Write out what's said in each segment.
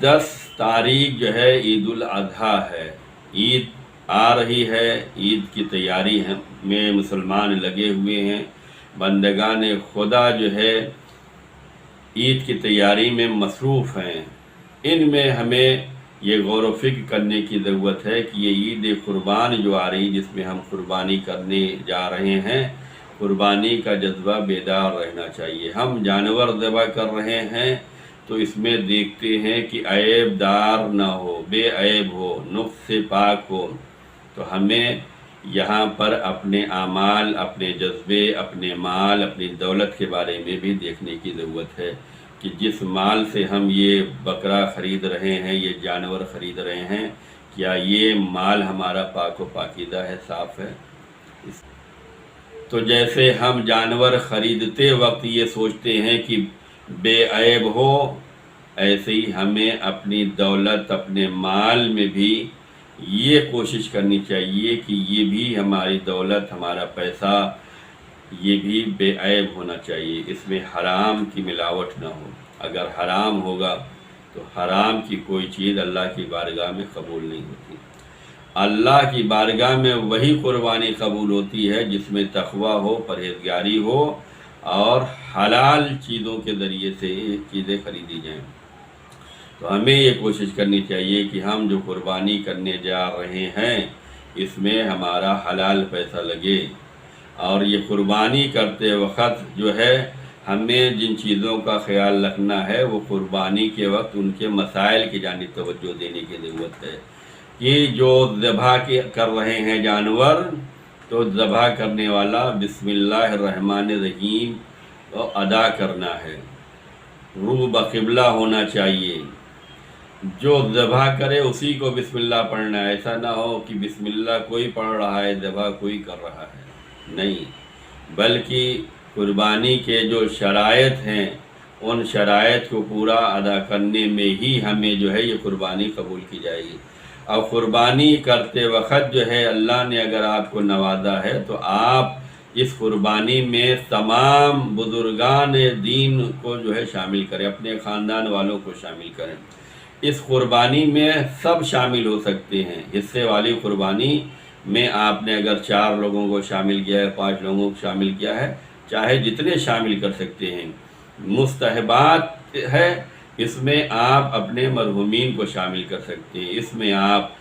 10 तारीख जो है ईद उल अजहा है। ईद आ रही है, ईद की तैयारी में मुसलमान लगे हुए हैं। बंदगान खुदा जो है ईद की तैयारी में मसरूफ़ हैं। इनमें हमें ये गौर व फिक्र करने की ज़रूरत है कि ये ईद कुर्बान जो आ रही, जिसमें हम कुर्बानी करने जा रहे हैं, कुर्बानी का जज्बा बेदार रहना चाहिए। हम जानवर ज़बह कर रहे हैं तो इसमें देखते हैं कि ऐबदार ना हो, बेऐब हो, नुक्स से पाक हो। तो हमें यहाँ पर अपने आमाल, अपने जज्बे, अपने माल, अपनी दौलत के बारे में भी देखने की ज़रूरत है कि जिस माल से हम ये बकरा ख़रीद रहे हैं, ये जानवर ख़रीद रहे हैं, क्या ये माल हमारा पाक व पाकीज़ा है, साफ़ है। तो जैसे हम जानवर ख़रीदते वक्त ये सोचते हैं कि बेऐब हो, ऐसे ही हमें अपनी दौलत, अपने माल में भी ये कोशिश करनी चाहिए कि ये भी हमारी दौलत, हमारा पैसा, ये भी बेऐब होना चाहिए, इसमें हराम की मिलावट ना हो। अगर हराम होगा तो हराम की कोई चीज़ अल्लाह की बारगाह में कबूल नहीं होती। अल्लाह की बारगाह में वही कुर्बानी कबूल होती है जिसमें तक़वा हो, परहेज़गारी हो और हलाल चीज़ों के ज़रिए से चीज़ें ख़रीदी जाएं। तो हमें ये कोशिश करनी चाहिए कि हम जो कुर्बानी करने जा रहे हैं इसमें हमारा हलाल पैसा लगे। और ये कुर्बानी करते वक्त जो है हमें जिन चीज़ों का ख्याल रखना है वो कुर्बानी के वक्त उनके मसाइल की जानिब तवज्जो देने की ज़रूरत है कि जो ज़बह कर रहे हैं जानवर, तो ज़बह करने वाला बिस्मिल्लाहिर्रहमानिर्रहीम तो अदा करना है, रूह बक़िबला होना चाहिए। जो ज़बह करे उसी को बिस्मिल्लाह पढ़ना है। ऐसा ना हो कि बिस्मिल्लाह कोई पढ़ रहा है, ज़बह कोई कर रहा है, नहीं, बल्कि कुर्बानी के जो शराइत हैं उन शराइत को पूरा अदा करने में ही हमें जो है ये कुर्बानी कबूल की जाएगी। और कुर्बानी करते वक्त जो है अल्लाह ने अगर आपको नवाजा है तो आप इस कुर्बानी में तमाम बुजुर्गान दीन को जो है शामिल करें, अपने ख़ानदान वालों को शामिल करें। इस कुर्बानी में सब शामिल हो सकते हैं। हिस्से वाली कुर्बानी में आपने अगर 4 लोगों को शामिल किया है, 5 लोगों को शामिल किया है, चाहे जितने शामिल कर सकते हैं। मुस्तहबात है, इसमें आप अपने मरहूमीन को शामिल कर सकते हैं, इसमें आप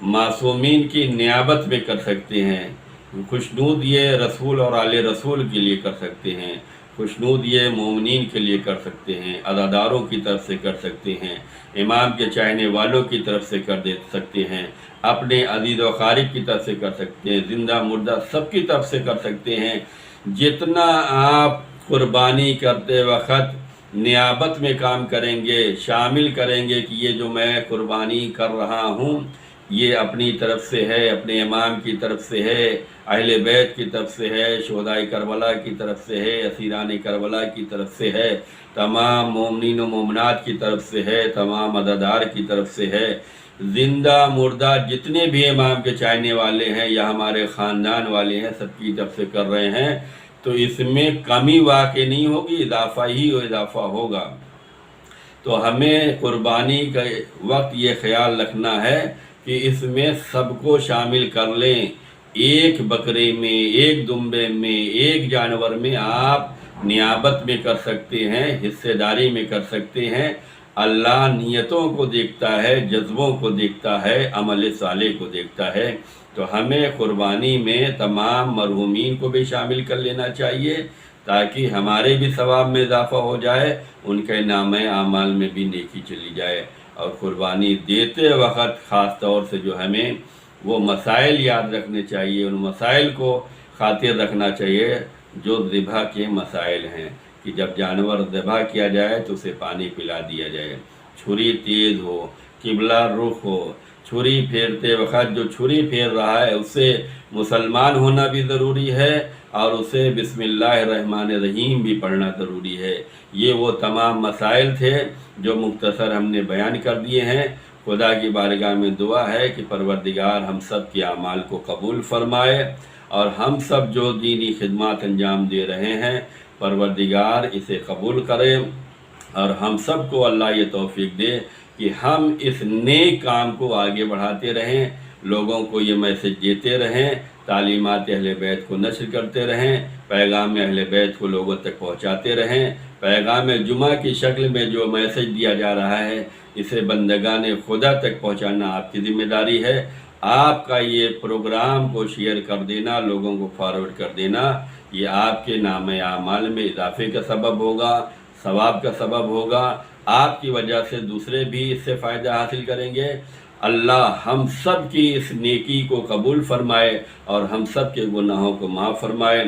मासूमीन की नियाबत में कर सकते हैं। खुशनूद ये रसूल और आले रसूल के लिए कर सकते हैं, खुशनूद ये मोमिनीन के लिए कर सकते हैं, अज़ादारों की तरफ से कर सकते हैं, इमाम के चाहने वालों की तरफ से कर दे सकते हैं, अपने अजीज़ व क़ारिब की तरफ से कर सकते हैं, ज़िंदा मुर्दा सबकी तरफ से कर सकते हैं। जितना आप कुर्बानी करते वक्त नियाबत में काम करेंगे, शामिल करेंगे कि ये जो मैं कुर्बानी कर रहा हूँ ये अपनी तरफ से है, अपने इमाम की तरफ से है, अहले बैत की तरफ से है, शुहदाए करबला की तरफ से है, असीरान करबला की तरफ से है, तमाम मोमिनीन व मोमिनात की तरफ से है, तमाम अज़ादार की तरफ से है, ज़िंदा मुर्दा जितने भी इमाम के चाहने वाले हैं या हमारे ख़ानदान वाले हैं सबकी तरफ से कर रहे हैं। तो इसमें कमी वाक़ई नहीं होगी, इजाफ़ा ही इजाफ़ा होगा। तो हमें कुर्बानी के वक्त ये ख्याल रखना है कि इसमें सबको शामिल कर लें। एक बकरे में, एक दुम्बे में, एक जानवर में आप नियाबत में कर सकते हैं, हिस्सेदारी में कर सकते हैं। अल्लाह नियतों को देखता है, जज्बों को देखता है, अमल साले को देखता है। तो हमें कुर्बानी में तमाम मरहूमीन को भी शामिल कर लेना चाहिए ताकि हमारे भी सवाब में इजाफ़ा हो जाए, उनके नामे आमाल में भी नेकी चली जाए। और कुर्बानी देते वक्त ख़ास तौर से जो हमें वो मसाइल याद रखने चाहिए, उन मसाइल को खातिर रखना चाहिए जो ज़िबह के मसाइल हैं कि जब जानवर ज़िबह किया जाए तो उसे पानी पिला दिया जाए, छुरी तेज़ हो, किबला रुख हो, छुरी फेरते वक्त जो छुरी फेर रहा है उससे मुसलमान होना भी ज़रूरी है और उसे बिस्मिल्लाहिर्रहमानिर्रहीम भी पढ़ना ज़रूरी है। ये वो तमाम मसाइल थे जो मुख्तसर हमने बयान कर दिए हैं। खुदा की बारगाह में दुआ है कि परवरदिगार हम सब के अमाल को कबूल फ़रमाए और हम सब जो दीनी खिदमत अंजाम दे रहे हैं परवरदिगार इसे कबूल करे और हम सब को अल्लाह ये तौफीक दे کہ ہم اس نیک کام کو آگے بڑھاتے رہیں، لوگوں کو یہ میسج دیتے رہیں، تعلیمات اہل بیت کو نشر کرتے رہیں، پیغام اہل بیت کو لوگوں تک پہنچاتے رہیں۔ پیغام جمعہ کی شکل میں جو میسج دیا جا رہا ہے اسے بندگان خدا تک پہنچانا آپ کی ذمہ داری ہے۔ آپ کا یہ پروگرام کو شیئر کر دینا، لوگوں کو فارورڈ کر دینا، یہ آپ کے نام اعمال میں اضافے کا سبب ہوگا، ثواب کا سبب ہوگا۔ آپ کی وجہ سے دوسرے بھی اس سے فائدہ حاصل کریں گے۔ اللہ ہم سب کی اس نیکی کو قبول فرمائے اور ہم سب کے گناہوں کو معاف فرمائے۔